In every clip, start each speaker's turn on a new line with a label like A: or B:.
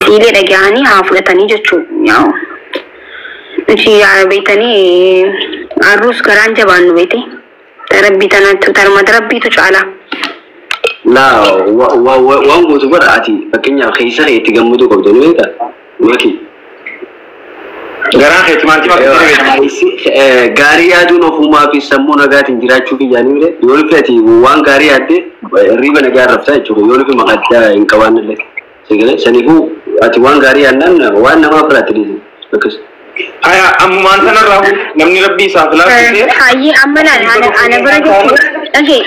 A: siile dhagaani haa fudhatanii jechuudha. Nuti beeytanii arrus garaan jabaannu beeyte. Rabbii tanatti tarmata rabbiitu caala.
B: لا وانقو تقول عادي فكني خيسة يتجمدوا قبضون ويدا ماكي
C: غران خيتمانتي ما
B: غاري ادو نفوما في سمونا غات انجراچو في جانبه يقول فيتي وان غاري ادي ريبا نغار رفتا يقول في مقدا انكوان لك سيغله سنيفو اتي وان غاري انن وان ما فراتري بكس
C: هيا اممان تنراو نمني ربي سافلا
A: هاي امنا انا برجع اوكي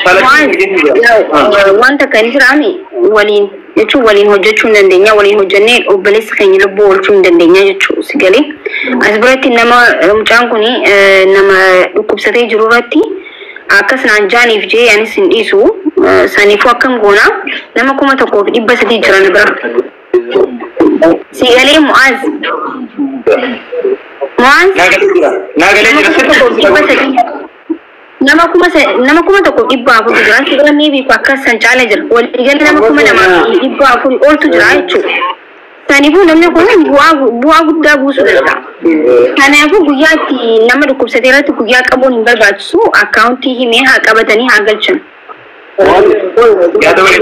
A: وانت كان رامي ولين يچو ولين هوجچو ندنيا ولين هوجنه وبلس خين لبولچو ندنيا يچو سيغلي ازبرت انما مچانكوني انما كوبسته جرورتي اكس نانجاني فجي يعني سنديسو سانيفو كم غونا لما كوما تكو ديبسدي جران برا سيغلي معاذ nama kuma ta ko ibba ku jira sai ne bi fakka san challenge wal igal nama kuma nama ibba ku all to jira chu tani bu namne ko buwa gudda bu su da kana ku guyati nama da ku sadira ku ya kabo ni barba su account hi me ha kabatani ha galcin
C: ya da wani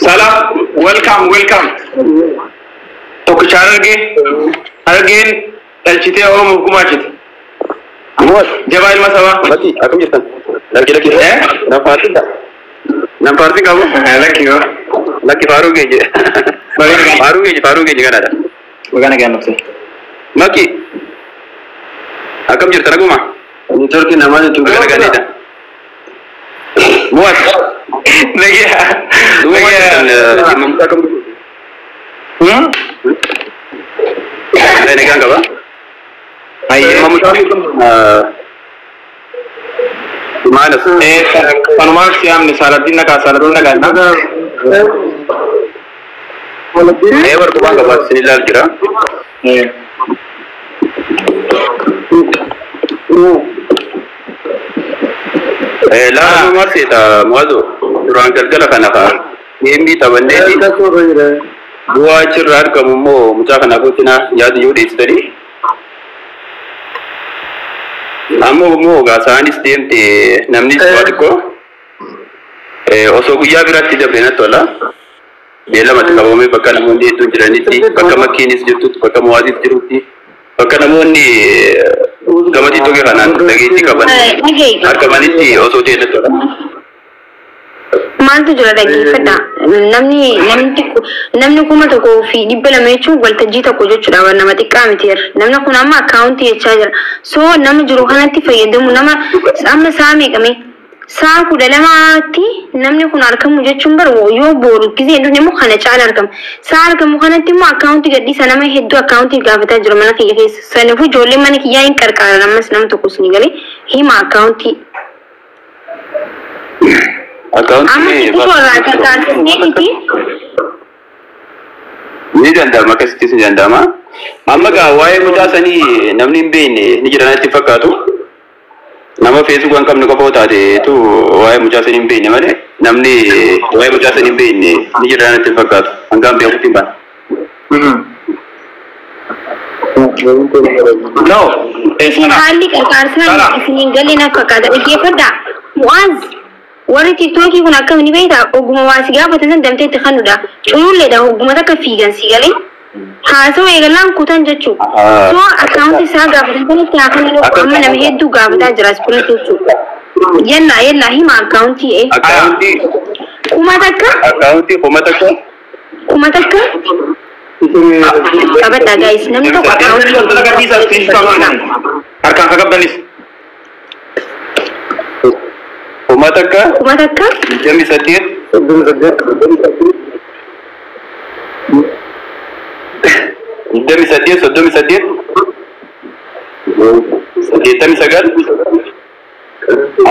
C: salam welcome तो कुचारगे again elchite o mukuma
B: Muat
C: Jabail masawa
B: mati aku jatan laki na parti kamu laki Faruq je kan ada
C: bagaimana kan maksud
B: maki akam jatan aku mah ni turki namanya tu kan ada muat
C: lagi
B: imam akam ada negang apa?
C: Ayah.
B: Mana?
C: Panumak siam ni Saladin nak na.
B: Never kubang apa sinilal kira? Lah masih ta muazu. Orang kerja kan apa? Ini tawannya di. Gua cerah kamu mau muncak nak tina jadi yudi istri. Amo mau gasan istem te namni suat ko. Oso gua berat tidak benar tola. Dia lama tu kamu me bakal mundi tu jerani ti, bakal makinis jutut, bakal muadit jeruti, bakal namundi kamu ti tu ke kanan lagi ti kapan? Kapan ti oso ti na tola.
A: Mantu jura lagi fada namni kuma ta ko fi dibbala mai chu walta jita ko jo chura wana mati kamitir namna kuna ma account ye charger so nam juru hanati fayyade mu nama amma same kame sa ku da lamati namni kuna arkam mu je chumbar wo yo boru kizi ndo ne mu khana charger kam sa arkam mu khanati mu account gaddi sanama heddu account ga fata juru mana ke sanafu jolle man ki yain karkara namas nam to kusni gale hi ma account
B: ni jandama kasiti sin jandama amma ga waye mutasani namni bene ni jirana tifakatu nama facebook an kam ne ko fota de to waye mutasani bene mane namni waye mutasani bene ni jirana tifakatu an gam be kutimba
C: no
A: hali ka karsana isinin galina fakada ke fada muaz warri tiktoki kuna kam ni baita oguma wasiga batan damte takhanuda chululle da oguma taka figan sigale ha so egalan kutan jachu so account sa ga batan ta khanu amma na heddu ga bata jira sport tu yalla hima account kuma taka abata guys namni to account
C: daga bisa screenshot arkan kakak banis
B: Kumataka jami sadid sodomi sadid saditami sagal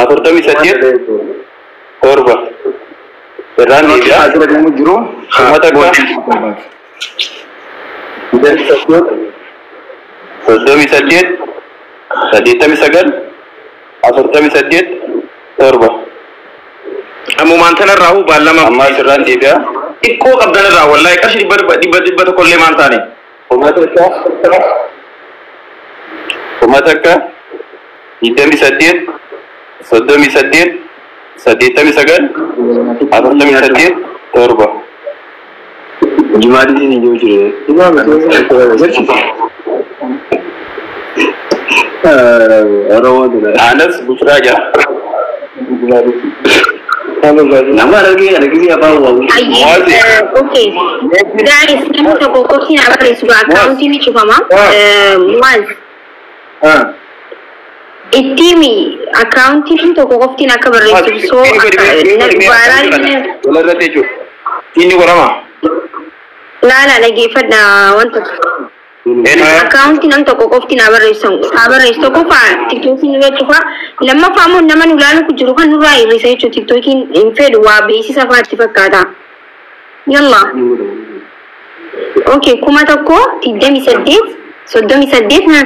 B: afurtami sadid korba terani ya kumataka sodomi sadid saditami sagal afurtami sadid torba
C: Ammoo maantana rahu ballama
B: amma sirraan deebi'a.
C: Ikkoo qabdan irraa wallahi qarshii dhibba tokkollee maan taane.
B: Kuma takka 28 38 89 48 torba. Jumaadii ni jiru jire. Anas Busraja. Nama lagi apa uang?
A: Okay. Guys, nama toko sini apa resiko account ini coba mah? Muaz. Itimi account ini toko kofti nak berresiko. Barang ini.
B: Dolar rate jo.
C: Ini berapa?
A: Lala lagi pada untuk. Account ini toko kofti nak berresiko kopa. TikTok ini coba. Lama fahamu nama nulan kujurukan nurai research TikTok ini infed wabisi safari fakada. Yalla. Okay, kuma toko tidami sedit, sodami sedit ha.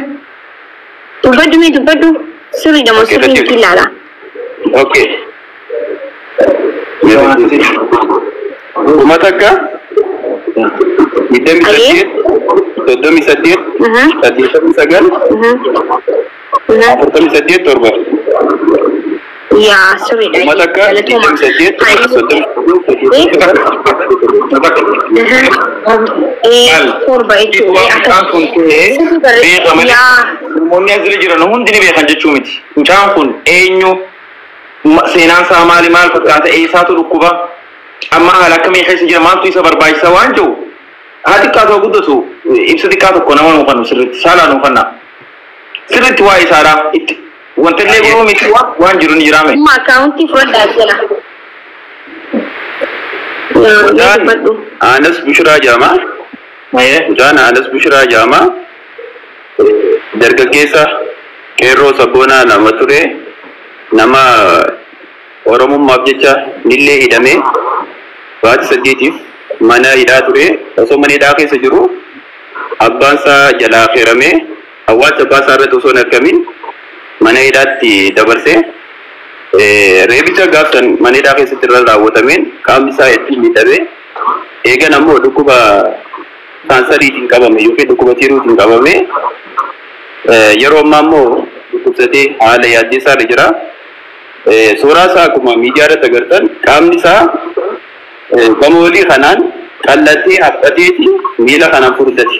A: Tubadu. Suri dah masuk ni kilala.
B: Okay. Kuma taka? Tidami sedit, sodami sedit, tadi sagal. Pertama sedit torba.
A: Ya, sorry dah.
B: Kuma taka? Tidami sedit, sodami
A: torba itu. Ya.
C: Moni azli jira no hundi ni be kanje chumiti mucaan kun eenyu seenaan saa maali maal fakkaata eessaatu dhukkuba amma haala akkamii keessa jira maaltu isa barbaachisa waan jiru haa xiqqaatu guddatu ibsa xiqqaa tokko nama nuufannu sirriitti saalaa nuufanna sirriitti waa isaadha itti wanta illee guruu miti waan jiru ni jiraame.
A: Akaawuntii fudhadhaa jala.
B: Anas Bushraa Jaamaa. Mucaan Anas Bushraa Jaamaa. Dargaggeessa qeerroo sabboonaa nama ture nama oromummaaf jecha nillee hidhamee baatii 8tiif mana hidhaa ture osoo mana hidhaa keessa jiru abbaan isaa jalaa feeramee awwaalcha abbaa isaa irratti osoo hin argamin mana hidhaatti dabarsee reebicha gaafsan mana hidhaa keessatti irra raawwatameen qaamni isaa ittiin miidhamee eegan ammoo dhukkuba kaansariitiin qabame yookiin dhukkuba tiruutiin qabame yeroo ammaa immoo dhukkubsatee haala yaaddeessaa irra jira. Suuraa isaa akkuma miidiyaa irratti agartan qaamni isaa gama olii kanaan qal'atee haphateeti miila kanaan furdate.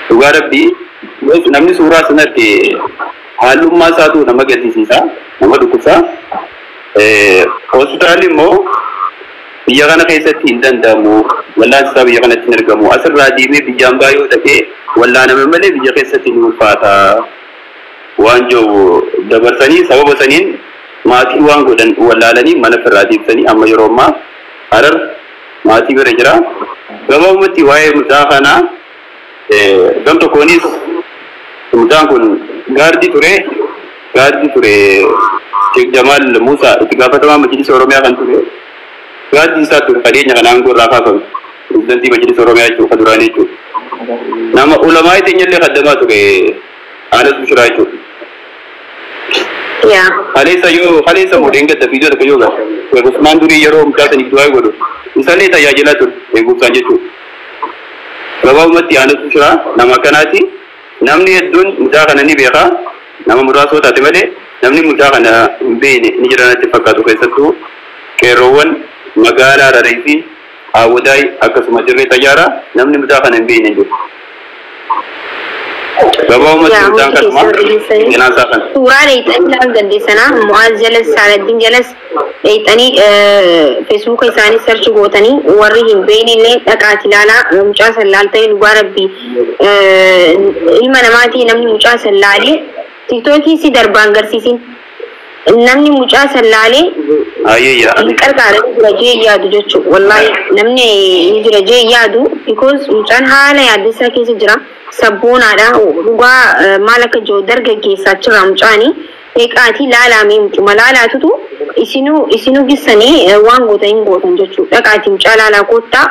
B: Dhugaa rabbii namni suuraa sana arge haalummaa isaatu nama gaddisiisa nama dhukkubsaa. Hospitaalli immoo biyya kana keessatti hin danda'amu wallaan isaa biyya kanatti hin argamu asirraa deemee biyyaan baay'oo ta'ee wallaaname malee biyya keessatti ni ulfaata waan jiru dabarsanii sababa saniin maatii waan godhan wallaalanii mana firraa deebisanii amma yeroo ammaa Harar maatii bira jira gabaabumatti waa'ee mucaa kanaa gam tokkoonis mucaan kun gaardii ture Sheekh Jamaal Muusaa itti gaafatamaa Majlisa Oromiyaa kan ture gaardii isaa ture qabeenya kanaan gorraa kaafame pirezidantii Majlisa Oromiyaa jechuudha kan duraanii jechuudha. Nama ulamaa ittiin jallee kaddamaa ture Anas Bushraa jechuudha. Haleessa moodeen gadda fiidoo tokko yoo gaafate Usmaan durii yeroo mucaa saniif du'aa godhu isallee tajaajilaa ture eegumsaan jechuudha. Gabaabumatti Anas Bushraa nama akkanaati namni hedduun mucaa kana ni beeka nama muraasoo taate malee namni mucaa kana hin beekne ni jira natti fakkaatu keessattuu qeerroowwan magaalaa Hararii fi Awwadaay akkasuma jirree Tajaara namni mucaa kana hin beekne jiru. Gabaabumatti mucaan kanuma inaasaa kana.
A: Suuraa leexanii laal dandeessanaa Mu'aaz jalas Saaladdiin jalas leexanii feesbuuka isaanii sarchi gootanii warri hin beekne illee dhaqaati ilaalaa mucaa san laaltanii dhugaa rabbii ilma namaatii namni mucaa san laalee TikTokii si darbaan garsiisin namni mucaa san laalee qarqaara jira jee yaadu jechuudha wallahi namni ni jira jee yaadu because mucaan haala yaaddeessaa keessa jira sabboonaadha dhugaa maal akka jiru dargaggeessaa jira mucaanii eeqaatii laalamee mucuma laalaatutu isinuu gissanii waan gootan jechuudha dhaqaatii mucaa laalaa koottaa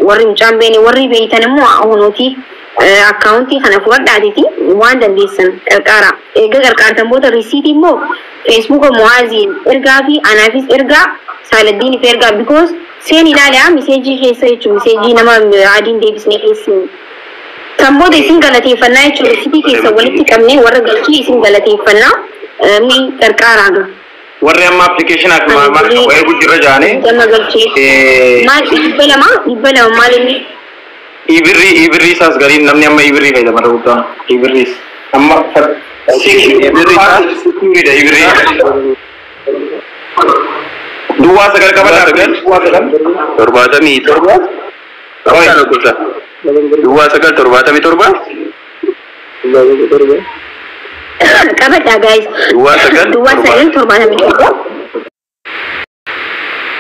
A: warri mucaan beene warri beeytan immoo honooti akkaawuntii kana fudhadhaatiti waan dandeessan qarqara eega qarqaartan booda risiitii immoo feesbuuka mu'aaziin ergaa fi anaafis ergaa saaladdiiniif ergaa because seen ilaaliyaa miseejii keessa jechuun miseejii nama adiin deebisnee keessi kan booda isin galateeffannaa jechuun risiitii keessa walitti qabnee warra galchii isin galateeffannaa mi qarqaaraaga.
C: warri amma application akka maal waa'ee gujjirra jaane
A: Dama galchee maal dhibba lama maal inni
C: ibirri isaas gariin namni amma ibirri fayyadama ta'uudha ibirris amma ibirri duwwaa sagal qabadhaa sagal
B: torbaatamii torba duwwaa sagal torbaatamii torba
A: qabadhaa guys duwwaa sagal torbaatamii torba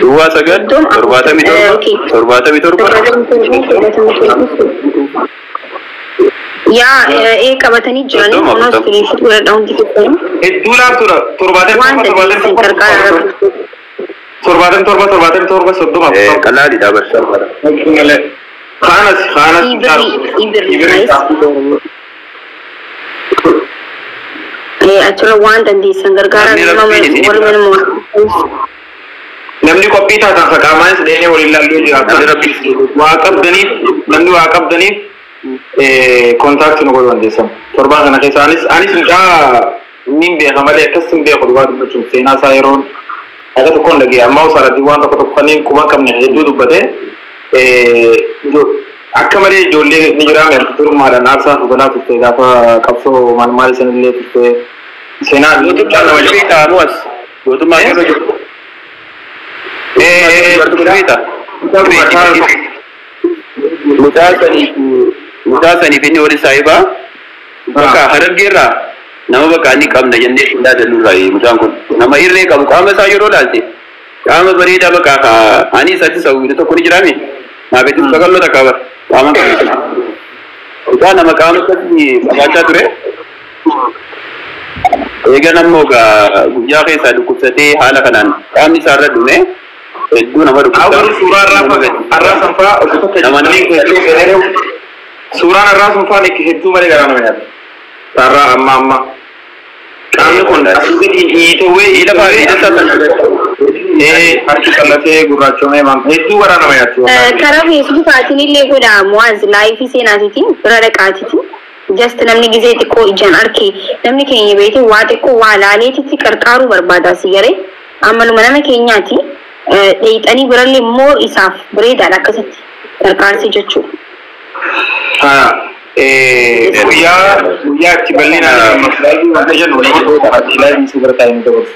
B: duwwaa sagal torbaatamii torba
A: yaa qabatanii jiranii kunuunsa tureessu godhadhaa hundi tokkoon
C: hedduu laaftuudha torbaatamii torba soddoma
B: qalaali dabarsa
C: kaanas
A: achirra waan dandeessan gargaaraa
C: namni qophii taatan saqaamaanis dheenee waliin laalluu jiraatan waa qabdaniif namni waa qabdaniif kontaaktii nu godhu dandeessan torbaa kana keessa anis mucaa nin beeka malee akkas hin beeku dhugaa dubbachuuf seenaa isaa yeroon akka tokkoon dhagee ammaa usaaratti waan tokko tokko kanneen quban qabne hedduu dubbate akka malee ijoollee ni jiraame turmaadhaan aarsaa fuganaa turte gaafa qabsoo maal isanillee turte seenaa
B: mootummaa nama jireenya amuas mootummaa yeroo jiru mucaa saniif inni wali saayibaa bakka harargeerraa nama bakka inni qabna jennee hin yaadannurraa mucaan kun nama irree qabu qaama isaa yeroo laalte qaama bareedaa bakka ani isatti sawwiidha tokko ni jiraame maabeetti sagaloo takka bara qaama qabu mucaa nama qaama isatti qabaachaa ture eega nammoo guyyaa keessaa dhukkubsatee haala kanaan qaamni isaa irra dhume hedduu nama
C: suuraan arraa sanfaa suuraan arraa sanfaa hedduu malee garaa nama nyaata arraa amma qaamni kun dhiitowee harki qallatee gurraachomee hedduu garaa nama nyaatu
A: karaa feesbuukaatiin illee godha mu'aaz laayifii seenaatiitiin bira dhaqaatiitiin just namni gizee xiqqoo ijaan arke namni keenya beete waa xiqqoo waa laaleetitti qarqaaruu barbaadaa si garee ammaluma nama keenyaati dheeyxanii birallee moo isaaf bareedaadha akkasitti qarqaarsi jechuudha.
C: Guyyaa itti bal'inaan wanta jennu ilaahin si bira taa'ee dabarsu.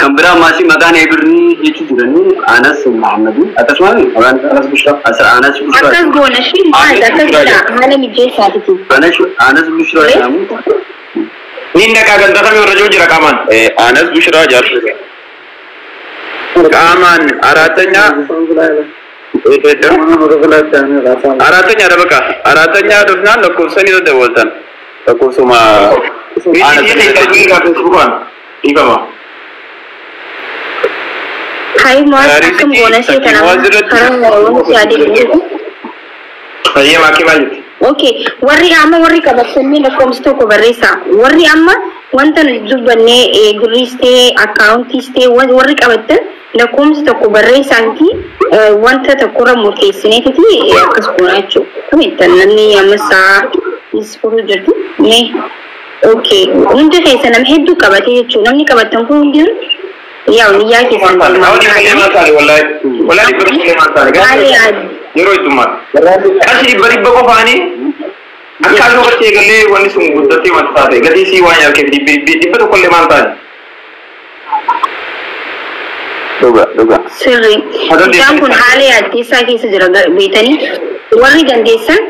B: Kan biraa maasii maqaan eebirrii jechuu jiranii Anas Muhammadu akkasumas maqaan Anas Bushraa Anas Bushraa
A: akkas goona shi maal akkas godha haala mijeessaatiiti.
B: Anas Bushraa jedhamu.
C: Ni naqaa ganda kamii irra jiru jira qaamaan.
B: Anas Bushraa jaarsu. Qaamaan aratanya ada baka aratanya dufnaan lakkoofsanii irra dabaltan lakkoofsuma
A: Hai mas akan bonus itu karena
C: saya makin banyak.
A: Okay, warri amma warri kabasanni lakkoofsi tokko barreessa. Warri amma wanta dubbanne gurriste accountiste warri qabattan lakkoofsi tokko barreessaanti wanta tokkorra murteessineetiti akkas goona jechuudha. Kamittan namni amma saa isfuru jirtu ne okay hundi keessa nama hedduu qabate jechuudha. Namni qabattan kun hundi yaa niyyaa keessan
C: yeroo iddummaa asii dhibba qofaanii akka aduu bartee galee wanni sun guddatee wanta taate gatii sii waan yaalkeef dhibba tokkollee maal taane.
B: Dhuga.
A: Sirri. Isaan kun haala yaaddeessaa keessa jira beetanii warri dandeessan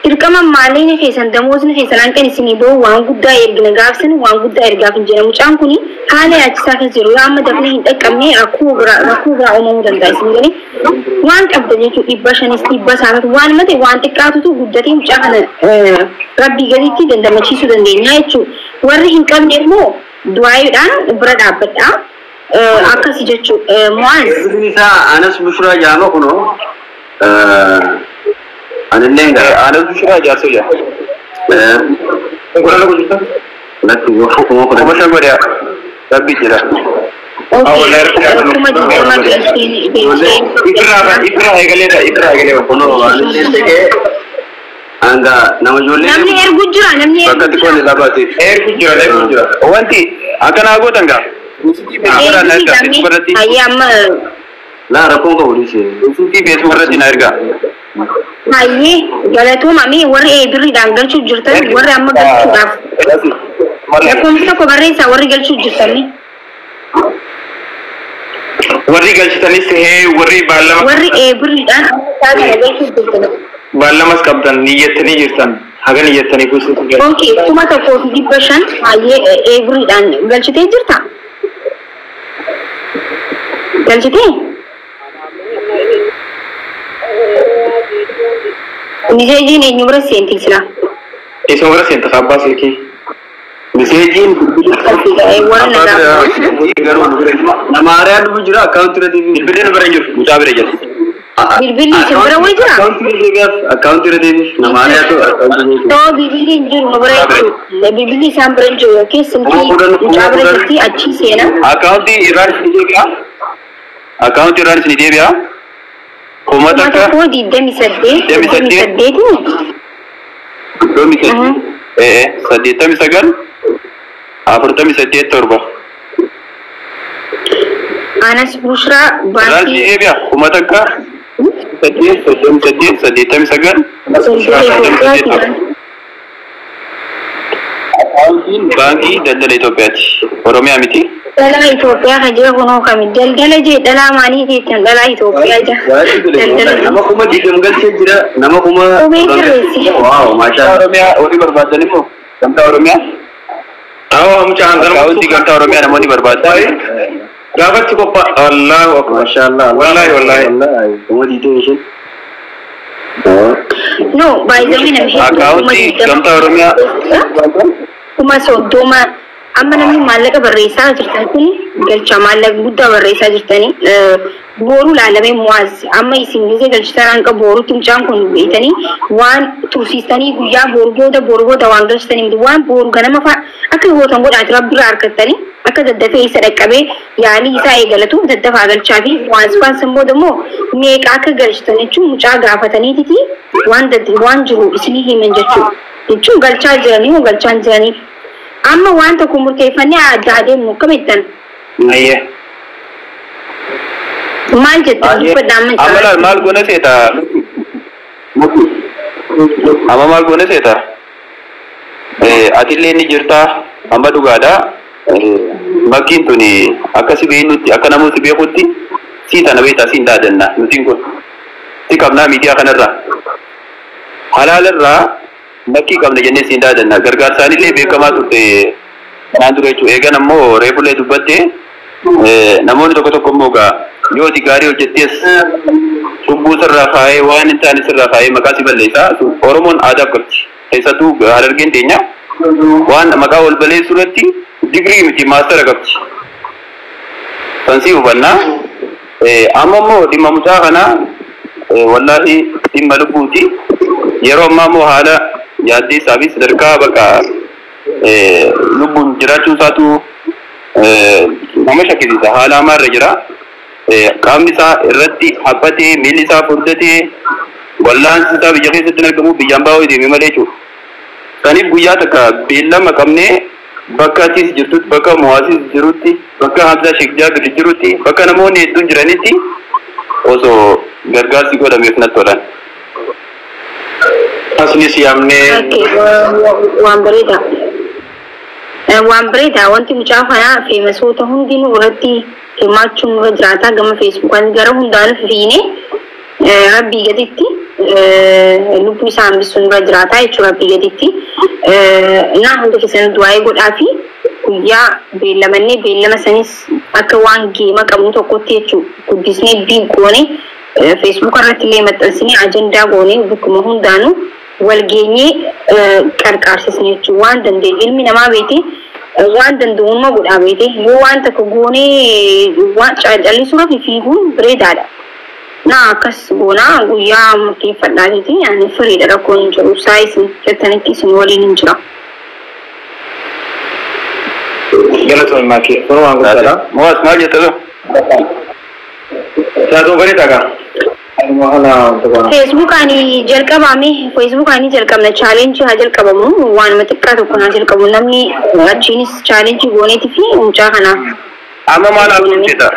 A: dirqama maallaqa keessan damoosni keessan hanqan isinii ba'u waan guddaa ergina gaafsan waan guddaa ergaaf hin jedhamu. Mucaan kun haala yaaddeessaa keessa jiru yoo amma dafnee hin dhaqqabne rakkoo biraa uumamuu danda'a isin jedhanii waan qabda jechuudha 500 600 waan mate waan xiqqaatutu guddatee mucaa kana rabbii gaditti dandamachiisuu dandeenya jechuudha. Warri hin qabne immoo du'aayiidhaan bira dhaabbadha. Akkasi jechuudha. Mu'aaz.
B: Isa Anas Bushraa jedhama kunoo أنا اللي أنا شو راجع سويا أقول لك وش لا تقول ما شغال يا ربي جرا
A: اوكي
B: anga nama jolle
A: namni ergujura namni
B: bakati ko ne labati ergujura wanti akana go tanga
A: ayam
B: la rakon ko wuri se suti be subarati na erga
A: ayi galatu mami warri ebri dangal chu jurta warri amma galchu daf ya komsta ko barre sa warri galchu jurtani
C: warri galchitani se warri ballama
A: warri ebri dan ta galchu jurtani
C: ballamas kabdan niyyatani jirtan haga niyyatani kusu
A: okay tuma ta ko dibashan aye every dan galchite jirta galchite nijeji ne nyumra senti sila
C: iso ngara senta khabbas ki
B: nijeji
A: warna da
B: namara du jira account re di bilbile baranjo mutabire jati
A: bilbili sembra wai jira
B: account re di namara
A: to bilbili jur mabara bilbili sambran jo ke simpi mutabire jati अच्छी से ना
B: account iran se dia account iran se dia kuma ta
A: ko di demi sadde tu
B: demi sadde sadde tami sagal afur tami sadde torba
A: anas bushra
B: basi dia kuma ta ka sadde tami sagal banki daldala Itoophiyaati Oromiyaa miti
A: dala Itoophiyaa hajee kunoo kami daldala jee dala maanii jeetan dala Itoophiyaa daldala
B: nama kuma galchee jira nama kuma waaw maashaa Oromiyaa walii barbaadan immoo gamtaa Oromiyaa
C: awo mucaan
B: gamtaa Oromiyaa namoonni barbaadan
C: gaafatti qopha Allahu akbar
B: maashaallah wallahi kuma diidee
A: no by the way
B: akaunti gamtaa Oromiyaa
A: kuma soddoma amma namni maallaqa barreessaa jirtani galcha maallaqa guddaa barreessaa jirtani boru laalamee muwaaz amma isin gisee galchitan ka boru timchaan kun beetani waan tursiistanii guyyaa boru waan galchitanii waan boru ganama fa akka gootan godhaati rabbi harkattani akka daddafee isa dhaqqabee yaalii isaa eegalatu daddafaa galchaa fi muwaaz faan sammuu dammoo meeqa akka galchitan jechuun mucaa gaafataniititi waan jiru isinii himan jechuun galchaa jiranii amma wanta ko murteeffannee adda adeemu kamittan
B: ayye
A: maal jettan fadhaman
B: amma maal gona seeta amma maal gona seeta atillee ni jirta amma dhugaadha bakkiin tuni akka si beeynutti akka namooti beekutti si tana beeyta si hin daadanna nutiin kun si qabnaa miidiyaa kanarraa halaalarraa bakki qabna jennee siin daadanna gargaarsaanillee beekamaa turte kanaan dura jechuudha eegan ammoo reefullee dubbatte namoonni tokko immoo gaa yooti gaarii hojjettees cubbuu sirraa kaa'ee waan hin taane sirraa kaa'ee maqaa si balleessaa Oromoon aadaa qabdi keessattuu Harargeen teenya waan maqaa wal balleessuu irratti digirii miti maastara qabdi sansii hubannaa amma immoo dhimma mucaa kanaa wallaahi dhimma lubbuuti yeroo ammaa immoo haala yaadde saabis sadarkaa bakka lubbuun jiraachuu isaatu nama shakkisiisa haala hamaarra jira qaamni isaa irratti haphatee miilli isaa furdatee wallaansi isaa biyya keessatti argamu biyyaan baa'uu deeme malee jechuudha. Saniif guyyaa takka beellama qabnee bakka achiis jirtutti bakka muwaasis jirutti bakka Hamza Sheekh Jaabir jirutti bakka namoonni hedduun jiranitti osoo gargaarsi godhameef natti tolan.
C: asli siamne
A: waan bareeda wanti mucaa kanaa feemasoota hundinuu irratti hirmaachuun nurra jiraata gama feesbuukaan gara hundaan fiine rabbii gaditti lubbuu isaa hambisuun nurra jiraata jechuudha rabbii gaditti naa hunda keessan du'aa'ee godhaa fi guyyaa beellama sanis akka waan geema qabnu tokkotti jechuudha guddisnee biig goone feesbuuk irratti illee maxxansinee ajandaa goone bakkuma hundaanuu wal geenyee qarqaarsisne jechuudha waan dandeenye ilmi namaa beekee waan danda'ummaa godhaa beekee yoo waan takka goonee waan callisuudhaaf fiiguun bareedaadha. Na kas bona guya muti fadali ti yani free da ko njuru size ketani kisin wali ninjura.
C: Gala to maki kono wangu sala.
B: Muaz mal jeta.
C: Satu bari taga.
A: Facebook ani jalqaba me Facebook ani jalqabna challenge ha jalqabamu waan matikka to kuna jalqabu namni achinis challenge gone ti fi uncha kana
B: amma mala gurteta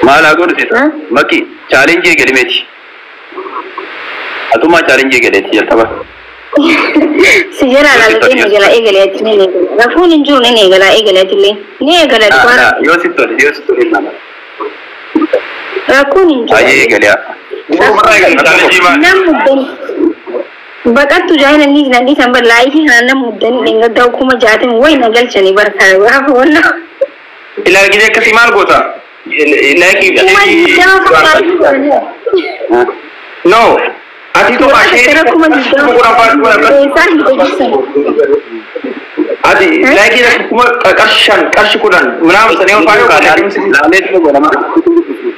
B: mala gurteta maki challenge gedimeti atuma challenge gedeti jalqaba
A: sijara la ne gala egalati ne rafun injuru ne gala egalati ne egalati kwa
B: yosito nama
A: rakun injuru
B: aye galia
A: Bakat tu jangan nanti sampai lagi hana mudan dengan tahu kuma jatuh woi nagal cani berkar apa warna
C: lagi dia kesimal kota lagi no ati tu masih ati lagi dia kuma kasih kudan menang senior payu kan hari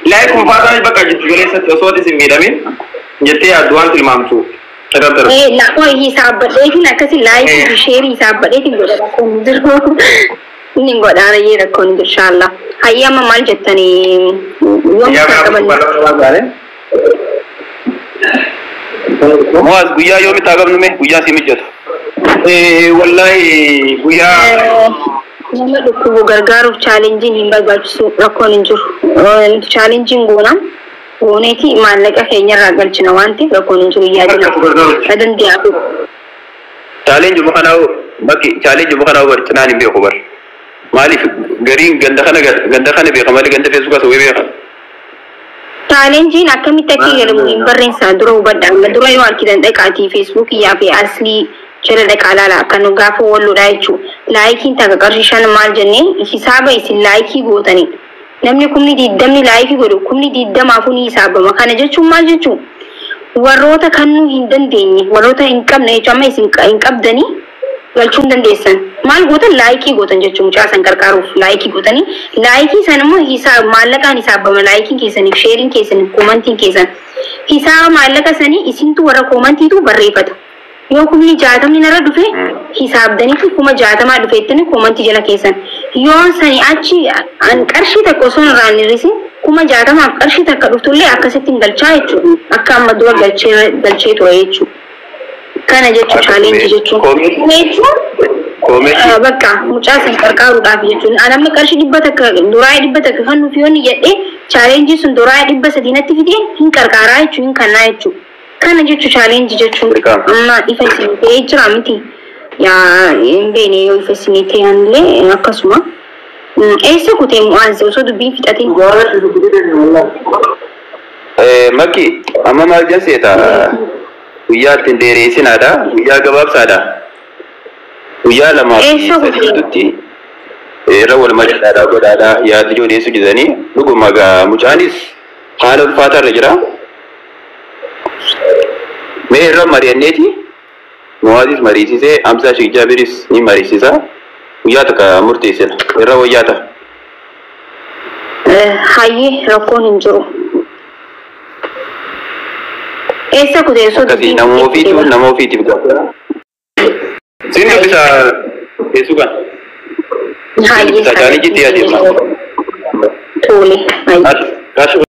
C: lagi kuma pada ni bakal jadi sesuatu sih miramin jadi aduan tu mampu
A: nak kau hisab berdekin nak kasih like share hisab berdekin boleh rakun dulu ni gua dah ada ye rakun insyaallah ayam mal jetta ni
B: Muaz guya yo mi tagab nume guya simi jot
C: wallahi guya
A: nama duku gargaru challenging himba bacu rakun injur challenging guna Gone ki malaka kenya ragal cinawanti rakun injur ya adan dia aku
B: challenge bukanau baki challenge bukanau bar tanani be khabar malif garin ganda khana be khamali ganda facebook so be
A: challenge nak kami taki galu imbarren sadro badda maduro yo akidan dai kati facebook ya be asli chere da kalala kanu gafo wallu daichu like ta ga karshan marjane hisaba isin like gotani namni kumni diddamni like godu kumni diddama funi hisaba makana jechu majechu warota kannu hindan denye warota income ne chama isin income dani galchun dan desan mal gotan like gotan jechu cha sankar karu like gotani like sanmu hisab malaka hisaba like kesan sharing kesan commenting kesan hisab malaka sani isin tu wara commenti tu barrefatu yo kumni jadam ni nara dufe hisab dani ki kuma jadama dufe tani commenti jala kesan yo sani achi an karshi ta koson rani risi kuma jadama karshi ta kadutulle akasetin galcha yechu akka madwa galche to yechu kana jechu challenge jechu yechu bakka mucha san karkaru da yechu anam karshi dibbata ka durai dibbata ka kanu fiyoni yedde challenge sun durai dibbasa dinati fide hin karkara yechu hin kana yechu kana jechu challenge jechu amma ifasini jira miti ya bene yo ifasini te anle akasuma ese kute muanze so du bin fitati
B: maki amma mal jaseta wiya tindere sinada wiya gabab sada wiya lama tutti rawal majada da godada ya dijo de su gizani dugu maga mujanis halal fatar rajira me ram marianeti muadis marisi se amsa shi jabiris ni marisi sa wiyata ka murtisil era wiyata
A: hayi rakon injuru esa ku de so
B: di namo fiti biga sinu bisa esuga
A: hayi
B: sa jani jiti adi ma
A: tole hayi